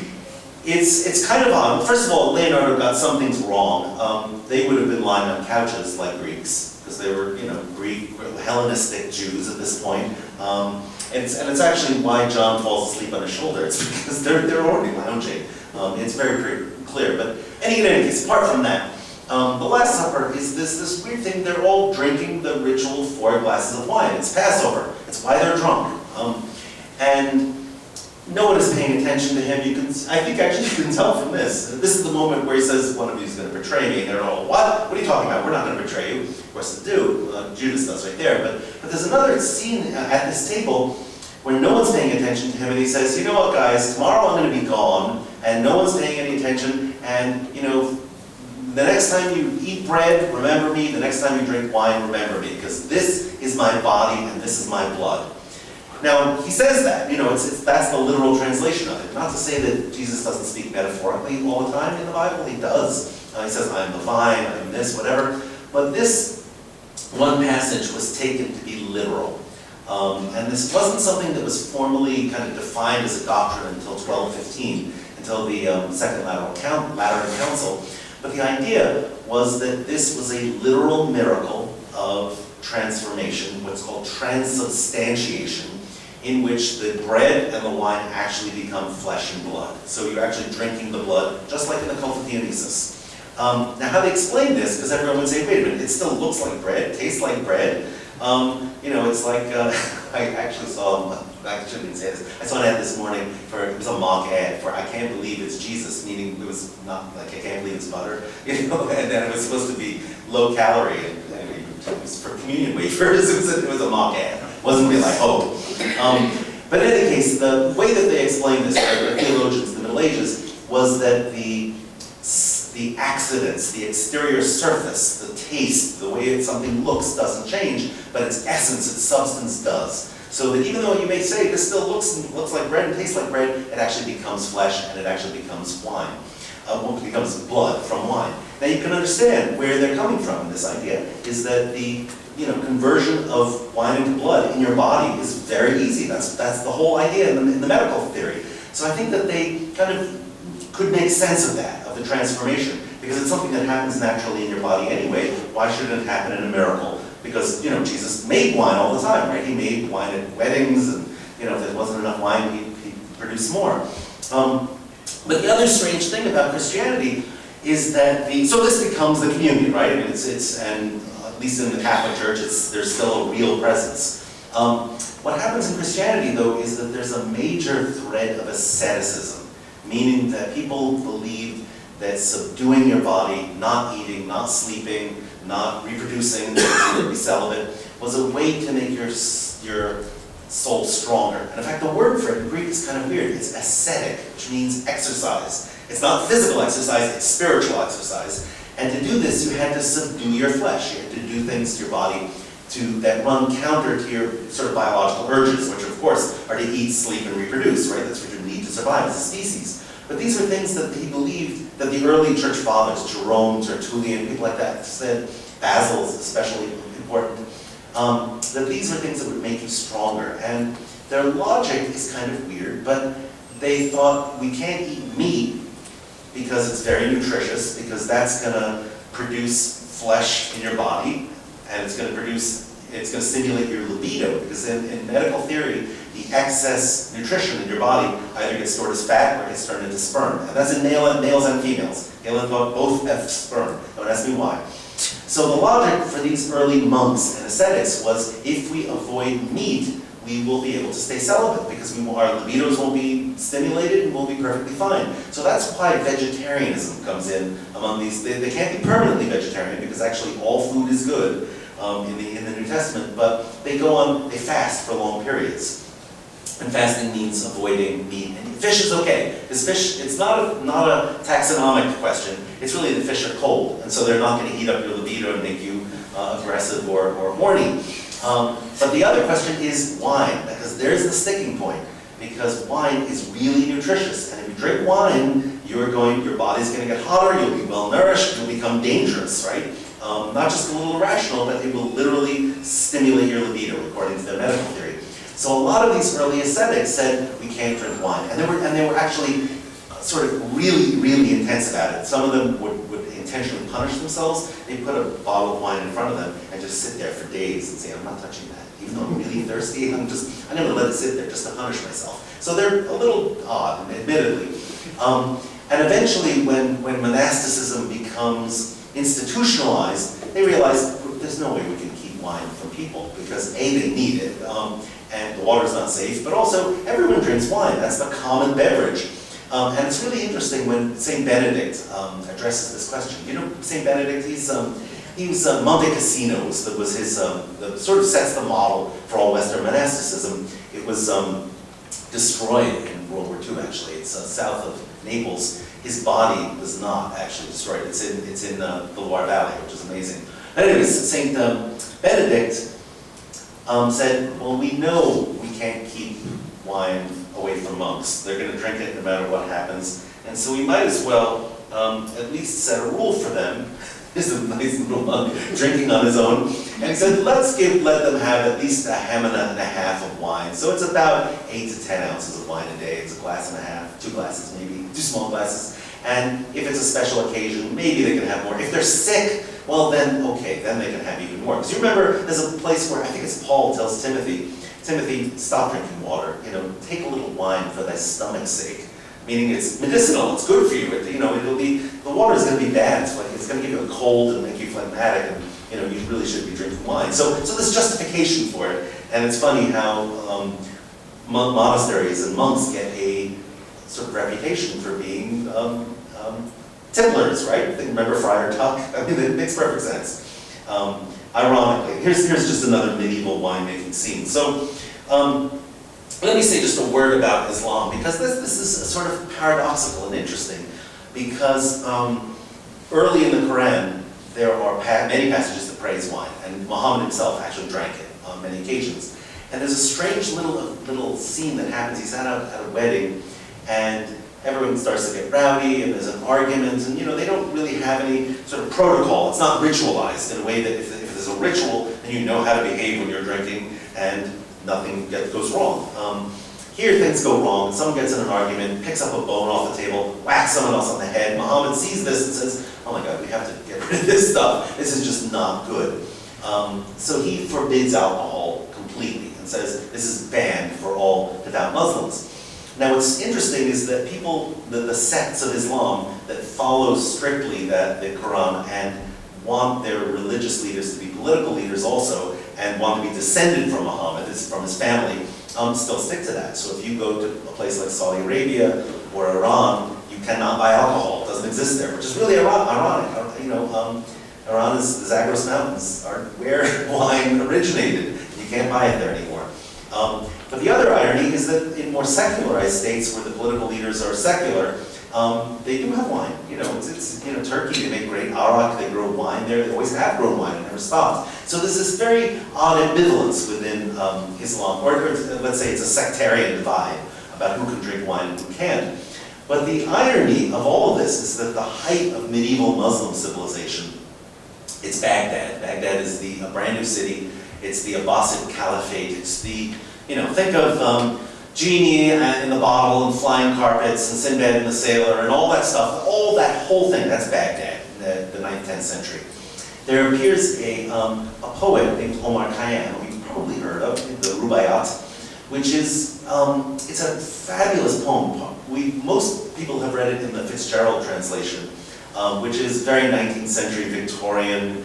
it's kind of odd. First of all, Leonardo got some things wrong. They would have been lying on couches like Greeks, because they were, Greek, Hellenistic Jews at this point. And it's actually why John falls asleep on his shoulder. It's because they're already lounging. It's very pretty clear. But in any case, apart from that, the Last Supper is this weird thing. They're all drinking the ritual 4 glasses of wine. It's Passover. It's why they're drunk. And no one is paying attention to him. I think actually you can tell from this. This is the moment where he says, one of you is going to betray me. And they're all, what? What are you talking about? We're not going to betray you. Of course they do. Judas does right there. But there's another scene at this table where no one's paying attention to him. And he says, you know what, guys? Tomorrow I'm going to be gone. And no one's paying any attention. And, the next time you eat bread, remember me. The next time you drink wine, remember me. Because this is my body and this is my blood. Now, he says that, that's the literal translation of it. Not to say that Jesus doesn't speak metaphorically all the time in the Bible. He does. He says, I'm the vine, I'm this, whatever. But this one passage was taken to be literal. And this wasn't something that was formally kind of defined as a doctrine until 1215, until the Second Lateran Council. But the idea was that this was a literal miracle of transformation, what's called transubstantiation, in which the bread and the wine actually become flesh and blood. So you're actually drinking the blood, just like in the cult of Dionysus. Now how they explain this, because everyone would say, wait a minute, it still looks like bread, tastes like bread. It's like, I actually saw, I shouldn't say this, I saw an ad this morning it was a mock ad for I can't believe it's Jesus, meaning it was not like I can't believe it's butter, and then it was supposed to be low calorie, and it was for communion wafers, it was a mock ad. It wasn't real, I hope. But in any case, the way that they explained this, the theologians in the Middle Ages, was that the accidents, the exterior surface, the taste, the way something looks doesn't change, but its essence, its substance does. So that even though you may say this still looks like bread and tastes like bread, it actually becomes flesh and it actually becomes wine. It becomes blood from wine. Now you can understand where they're coming from. This idea is that the conversion of wine into blood in your body is very easy. That's the whole idea in the medical theory. So I think that they kind of could make sense of that, of the transformation, because it's something that happens naturally in your body anyway. Why shouldn't it happen in a miracle? Because Jesus made wine all the time, right? He made wine at weddings, and if there wasn't enough wine, he produced more. But the other strange thing about Christianity is that so this becomes the communion, right? I mean, and at least in the Catholic Church, there's still a real presence. What happens in Christianity, though, is that there's a major thread of asceticism, meaning that people believe that subduing your body, not eating, not sleeping, not reproducing, be celibate, was a way to make your soul stronger. And in fact, the word for it in Greek is kind of weird. It's ascetic, which means exercise. It's not physical exercise, it's spiritual exercise. And to do this, you had to subdue your flesh. You had to do things to your body that run counter to your sort of biological urges, which of course are to eat, sleep, and reproduce, right? That's what you need to survive as a species. But these were things that he believed that the early church fathers, Jerome, Tertullian, people like that, said, Basil is especially important, that these were things that would make you stronger. And their logic is kind of weird, but they thought we can't eat meat because it's very nutritious, because that's going to produce flesh in your body, and it's going to stimulate your libido, because in medical theory, the excess nutrition in your body either gets stored as fat or gets turned into sperm. And that's in males and females. Galen thought both have sperm. Don't ask me why. So the logic for these early monks and ascetics was, if we avoid meat, we will be able to stay celibate, because our libidos won't be stimulated and we'll be perfectly fine. So that's why vegetarianism comes in among these. They can't be permanently vegetarian, because actually all food is good in the New Testament, but they fast for long periods. And fasting means avoiding meat. And fish is okay, because fish, it's not a taxonomic question. It's really the fish are cold, and so they're not going to heat up your libido and make you aggressive or horny. But the other question is wine, because there's the sticking point. Because wine is really nutritious, and if you drink wine, your body's going to get hotter, you'll be well nourished, you'll become dangerous, right? Not just a little irrational, but it will literally stimulate your libido, according to their medical theory. So a lot of these early ascetics said we can't drink wine, and there were actually sort of really, really intense about it. Some of them would intentionally punish themselves. They put a bottle of wine in front of them and just sit there for days and say, I'm not touching that. Even though I'm really thirsty, I'm gonna let it sit there just to punish myself. So they're a little odd, admittedly. And eventually, when monasticism becomes institutionalized, they realize there's no way we can keep wine from people because A, they need it, and the water's not safe, but also everyone drinks wine. That's the common beverage. And it's really interesting when St. Benedict addresses this question. You know, St. Benedict, he was Monte Cassino was his, that sort of sets the model for all Western monasticism. It was destroyed in World War II, actually. It's south of Naples. His body was not actually destroyed. It's in the Loire Valley, which is amazing. But anyways, St. Benedict said, well, we know we can't keep wine away from monks. They're going to drink it no matter what happens. And so we might as well at least set a rule for them. Here's a nice little monk drinking on his own. And he said, let them have at least a hamana and a half of wine. So it's about 8 to 10 ounces of wine a day. It's a glass and a half, 2 glasses maybe, 2 small glasses. And if it's a special occasion, maybe they can have more. If they're sick, well then, okay, then they can have even more. Because you remember, there's a place where, I think it's Paul tells Timothy, stop drinking water. You know, take a little wine for thy stomach's sake. Meaning it's medicinal, it's good for you. The water is going to be bad. It's going to give you a cold and make you phlegmatic, and you really should be drinking wine. So there's justification for it. And it's funny how monasteries and monks get a sort of reputation for being tipplers, right? Remember Friar Tuck? I mean, it makes perfect sense. Ironically, here's just another medieval winemaking scene. So let me say just a word about Islam, because this is sort of paradoxical and interesting. Because early in the Quran, there are many passages that praise wine, and Muhammad himself actually drank it on many occasions. And there's a strange little scene that happens. He's at a wedding, and everyone starts to get rowdy, and there's an argument, and they don't really have any sort of protocol. It's not ritualized in a way that if there's a ritual, then you know how to behave when you're drinking, and nothing goes wrong. Here things go wrong. Someone gets in an argument, picks up a bone off the table, whacks someone else on the head. Muhammad sees this and says, oh my God, we have to get rid of this stuff. This is just not good. So he forbids alcohol completely and says this is banned for all devout Muslims. Now what's interesting is that the sects of Islam that follow strictly the Quran and want their religious leaders to be political leaders also, and want to be descended from Muhammad, from his family, still stick to that. So if you go to a place like Saudi Arabia or Iran, you cannot buy alcohol. It doesn't exist there, which is really ironic. Iran is the Zagros Mountains are where wine originated. You can't buy it there anymore. But the other irony is that in more secularized states where the political leaders are secular, they do have wine. It's Turkey, they make great arak, they grow wine there, they always have grown wine and never stopped. So there's this very odd ambivalence within Islam, or let's say it's a sectarian divide about who can drink wine and who can't. But the irony of all of this is that the height of medieval Muslim civilization, it's Baghdad. Baghdad is a brand new city. It's the Abbasid Caliphate. It's think of genie in the bottle and flying carpets and Sinbad and the sailor and all that stuff. That whole thing, that's Baghdad in the 9th, 10th century. There appears a poet named Omar Khayyan, who you've probably heard of, the Rubaiyat, which is, it's a fabulous poem. Most people have read it in the Fitzgerald translation, which is very 19th century Victorian,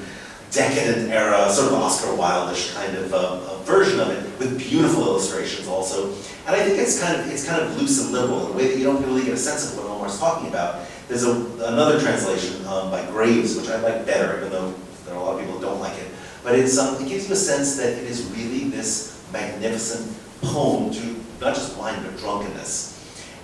decadent era, sort of Oscar Wilde-ish kind of version of it, with beautiful illustrations also. And I think it's kind of loose and liberal in a way that you don't really get a sense of what Omar's talking about. There's another translation by Graves, which I like better, even though there are a lot of people who don't like it. But it gives you a sense that it is really this magnificent poem to not just wine, but drunkenness.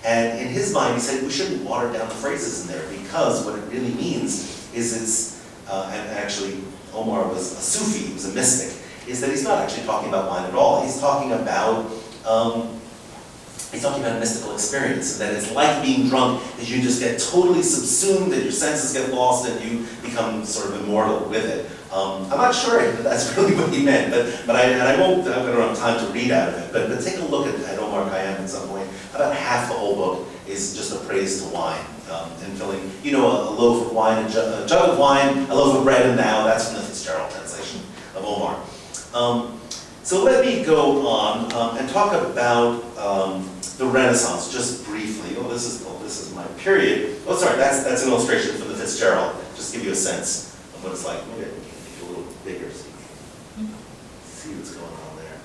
And in his mind, he said we shouldn't water down the phrases in there, because what it really means is and actually Omar was a Sufi, he was a mystic, is that he's not actually talking about wine at all. He's talking about a mystical experience, and that it's like being drunk, that you just get totally subsumed, that your senses get lost, and you become sort of immortal with it. I'm not sure that that's really what he meant, but I don't have time to read out of it, but take a look at Omar Khayyan at some point. About half the whole book is just a praise to wine and filling, a loaf of wine, a jug of wine, a loaf of bread, and now. That's from the Fitzgerald translation of Omar. So let me go on and talk about the Renaissance just briefly. This is my period. Oh, sorry, that's an illustration from the Fitzgerald. Just to give you a sense of what it's like. Maybe I can make it a little bigger so you can see what's going on there.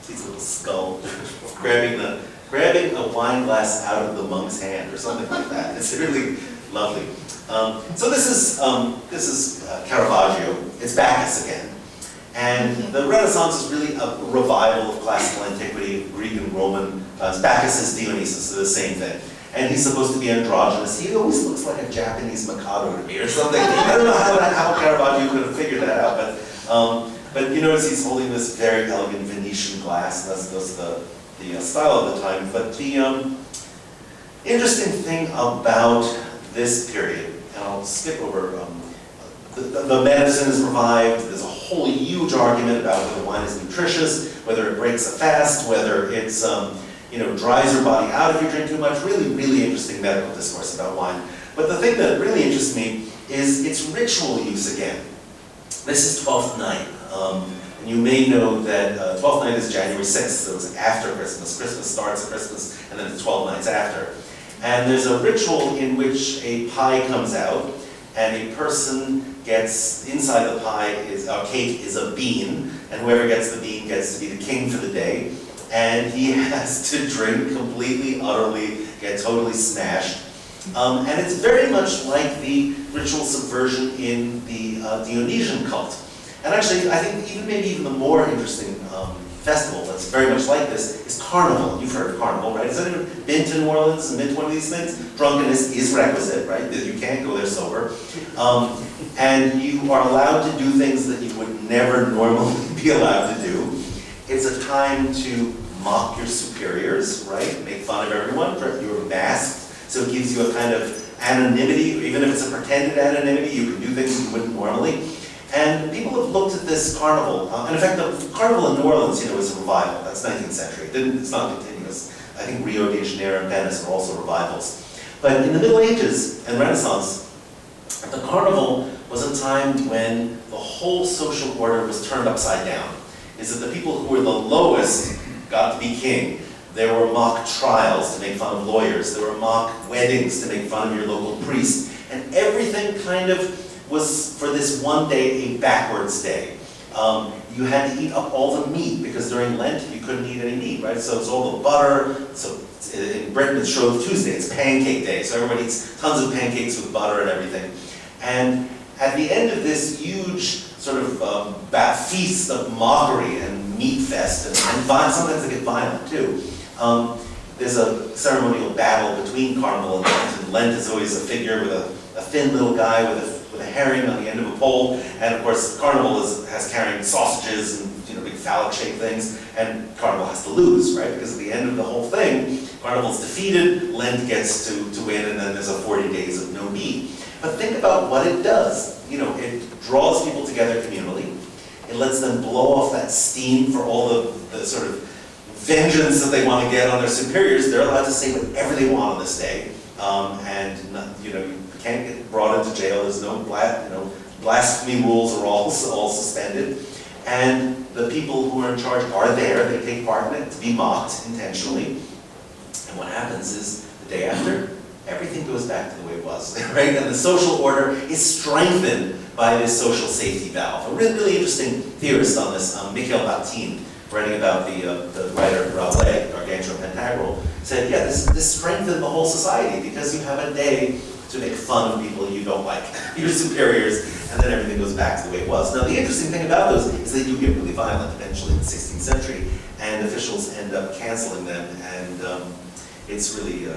See a little skull grabbing a wine glass out of the monk's hand or something like that. It's really lovely. So this is Caravaggio. It's Bacchus again. And the Renaissance is really a revival of classical antiquity, Greek and Roman. Bacchus is Dionysus, so the same thing. And he's supposed to be androgynous. He always looks like a Japanese Mikado to me or something. I don't know how Caravaggio could have figured that out, but you notice he's holding this very elegant Venetian glass. That's the style of the time. But the interesting thing about this period, and I'll skip over, the medicine is revived. There's a whole huge argument about whether wine is nutritious, whether it breaks a fast, whether it's dries your body out if you drink too much. Really, really interesting medical discourse about wine. But the thing that really interests me is its ritual use again. This is Twelfth Night. And you may know that 12th night is January 6th, so it's after Christmas. Christmas starts at Christmas, and then the 12 nights after. And there's a ritual in which a pie comes out, and a person gets, inside the pie is, a cake is a bean, and whoever gets the bean gets to be the king for the day. And he has to drink completely, utterly, get totally smashed. And it's very much like the ritual subversion in the Dionysian cult. And actually, I think maybe even the more interesting festival that's very much like this is Carnival. You've heard of Carnival, right? Has anyone been to New Orleans and been to one of these things? Drunkenness is requisite, right? You can't go there sober. And you are allowed to do things that you would never normally be allowed to do. It's a time to mock your superiors, right? Make fun of everyone. You're masked, so it gives you a kind of anonymity. Even if it's a pretended anonymity, you can do things you wouldn't normally. And people have looked at this carnival, and in fact, the carnival in New Orleans, is a revival. That's 19th century. It's not continuous. I think Rio de Janeiro and Venice are also revivals. But in the Middle Ages and Renaissance, the carnival was a time when the whole social order was turned upside down. Is that the people who were the lowest got to be king. There were mock trials to make fun of lawyers. There were mock weddings to make fun of your local priest. And everything kind of was, for this one day, a backwards day. You had to eat up all the meat, because during Lent you couldn't eat any meat, right? So it's all the butter. So in Britain it's Shrove Tuesday, it's Pancake Day. So everybody eats tons of pancakes with butter and everything. And at the end of this huge sort of feast of mockery and meat fest, and sometimes they get violent too. There's a ceremonial battle between Carnival and Lent, and Lent is always a figure with a thin little guy with a herring on the end of a pole, and of course Carnival has carrying sausages and big phallic-shaped things, and Carnival has to lose, right? Because at the end of the whole thing, Carnival's defeated, Lent gets to win, and then there's a 40 days of no meat. But think about what it does. It draws people together communally. It lets them blow off that steam for all the sort of vengeance that they want to get on their superiors. They're allowed to say whatever they want on this day, you can't get brought into jail. There's no blasphemy rules are all suspended, and the people who are in charge are there. They take part in it to be mocked intentionally. And what happens is the day after, everything goes back to the way it was, right? And the social order is strengthened by this social safety valve. A really interesting theorist on this, Mikhail Bakhtin, writing about the writer Rabelais, Gargantua and Pantagruel, said, yeah, this strengthened the whole society because you have a day to make fun of people you don't like, your superiors, and then everything goes back to the way it was. Now, the interesting thing about those is they do get really violent eventually in the 16th century, and officials end up canceling them, and it's really a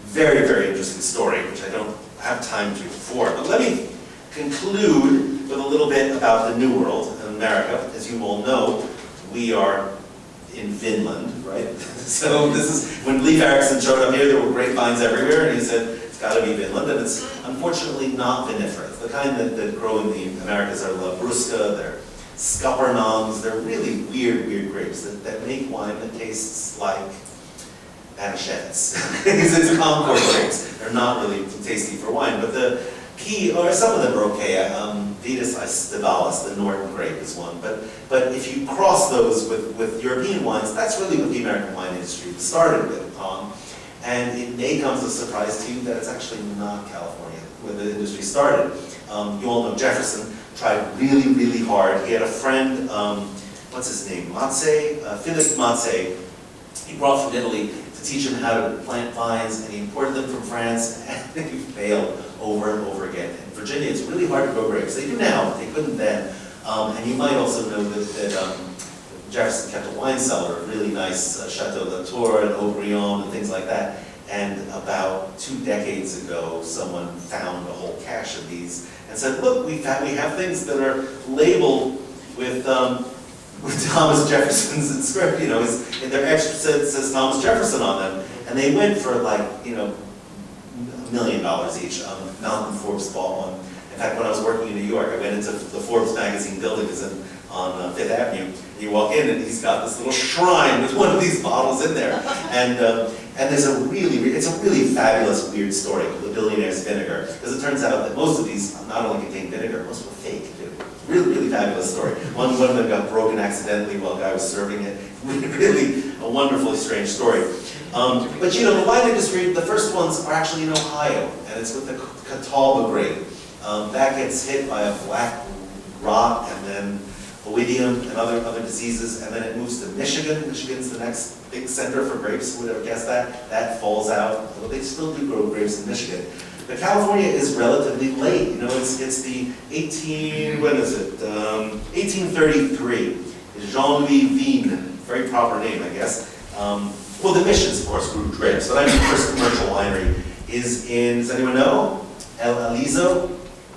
very, very interesting story, which I don't have time to for. But let me conclude with a little bit about the New World in America. As you all know, we are in Vinland, right? So this is, when Leif Erikson showed up here, there were grapevines everywhere, and he said, it's got to be Vinland, and it's unfortunately not vinifera. It's the kind that grow in the Americas are Labrusca, they're Scuppernongs, they're really weird grapes that make wine that tastes like Anichettes. It's Concord grapes. They're not really tasty for wine, but the key, or some of them are okay. Vitis aestivalis, the Norton grape, is one. But if you cross those with European wines, that's really what the American wine industry started with. And it may come as a surprise to you that it's actually not California where the industry started. You all know Jefferson tried really, really hard. He had a friend, what's his name, Philip Matze. He brought from Italy to teach him how to plant vines, and he imported them from France, and he failed over and over again. In Virginia, it's really hard to grow grapes. They do now, but they couldn't then. And you might also know that Jefferson kept a wine cellar, a really nice Chateau Latour and Haut-Brion and things like that. And about 2 decades ago, someone found a whole cache of these and said, look, we have things that are labeled with Thomas Jefferson's script, and their extra says Thomas Jefferson on them. And they went for like, $1 million each. Mountain Forbes bought one. In fact, when I was working in New York, I went into the Forbes magazine building on Fifth Avenue. And you walk in and he's got this little shrine with one of these bottles in there. And there's it's a really fabulous, weird story called the Billionaire Vinegar. Because it turns out that most of these not only contain vinegar, most were fake too. Really, really fabulous story. One of them got broken accidentally while a guy was serving it. Really a wonderfully strange story. But the wine industry, the first ones are actually in Ohio, and it's with the Catawba grape. That gets hit by a black rot and then oidium and other diseases, and then it moves to Michigan. Michigan's the next big center for grapes. Who would ever guess that? That falls out. Although they still do grow grapes in Michigan. But California is relatively late. It's the 1833. Jean-Louis Vigne, very proper name, I guess. Well, the Missions, of course, grew grapes, but the first commercial winery is in, does anyone know? El Aliso.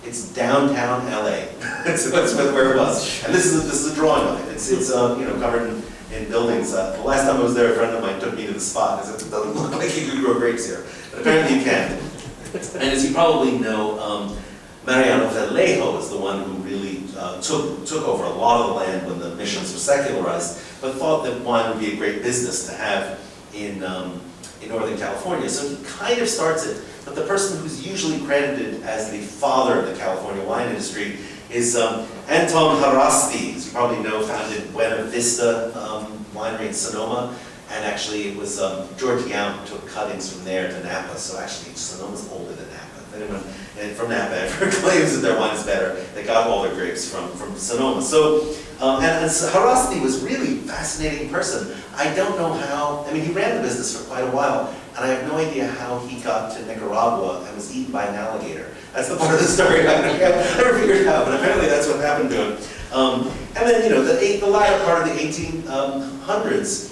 It's downtown LA. That's where it was. And this is a drawing of it. It's covered in buildings. The last time I was there, a friend of mine took me to the spot. I said, it doesn't look like you could grow grapes here. But apparently you can. And as you probably know, Mariano Vallejo is the one who really took over a lot of the land when the missions were secularized, but thought that wine would be a great business to have in Northern California. So he kind of starts it, but the person who's usually credited as the father of the California wine industry is Anton Harasti, as you probably know, founded Buena Vista Winery in Sonoma. And actually, it was George Young took cuttings from there to Napa. So actually, Sonoma's older than Napa. If anyone from Napa ever claims that their wine is better, they got all their grapes from Sonoma. So, and Harasti was really a fascinating person. I don't know how, he ran the business for quite a while, and I have no idea how he got to Nicaragua and was eaten by an alligator. That's the part of the story I never figured out, but apparently that's what happened to him. And then, the latter part of the 1800s,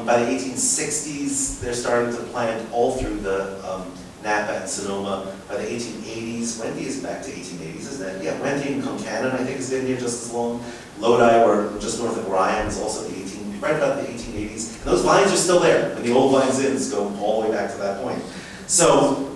by the 1860s, they're starting to plant all through the Napa and Sonoma. By the 1880s, Wendy is back to 1880s, isn't it? Yeah, Wendy and Concannon, I think, has been here just as long. Lodi, or just north of Ryan, is also right about the 1880s. And those vines are still there, and the old vines inns go all the way back to that point. So,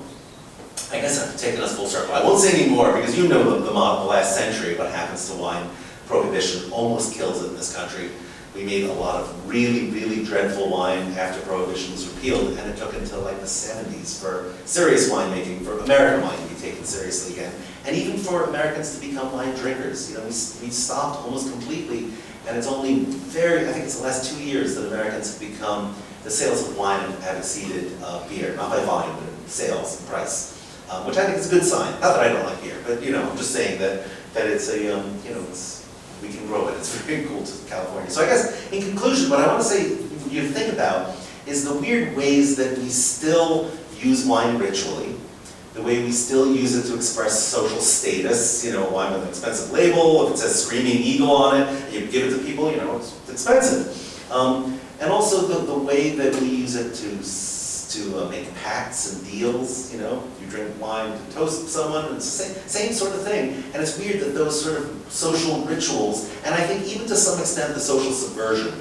I guess I've taken us full circle. I won't say any more, because you know the last century, what happens to wine. Prohibition almost kills it in this country. We made a lot of really, really dreadful wine after Prohibition was repealed, and it took until like the 70s for serious winemaking, for American wine to be taken seriously again, and even for Americans to become wine drinkers. We stopped almost completely, and it's only I think it's the last 2 years that Americans have become, the sales of wine have exceeded beer, not by volume, but in sales and price, which I think is a good sign. Not that I don't like beer, but I'm just saying that it's a, we can grow it. It's very cool to California. So I guess, in conclusion, what I want to say you to think about is the weird ways that we still use wine ritually, the way we still use it to express social status, wine with an expensive label, if it says Screaming Eagle on it, you give it to people, it's expensive. And also the way that we use it to make pacts and deals, you drink wine to toast someone, it's the same sort of thing. And it's weird that those sort of social rituals, and I think even to some extent the social subversion,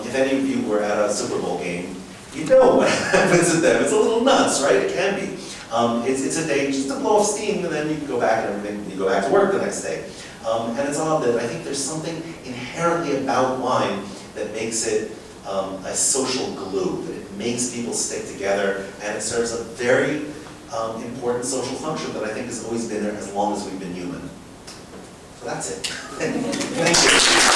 if any of you were at a Super Bowl game, you know what happens at them. It's a little nuts, right? It can be. It's a day just to blow off steam, and then you can go back and everything, you go back to work the next day. And it's odd that I think there's something inherently about wine that makes it a social glue, that it makes people stick together, and it serves a very important social function that I think has always been there as long as we've been human. So that's it. Thank you.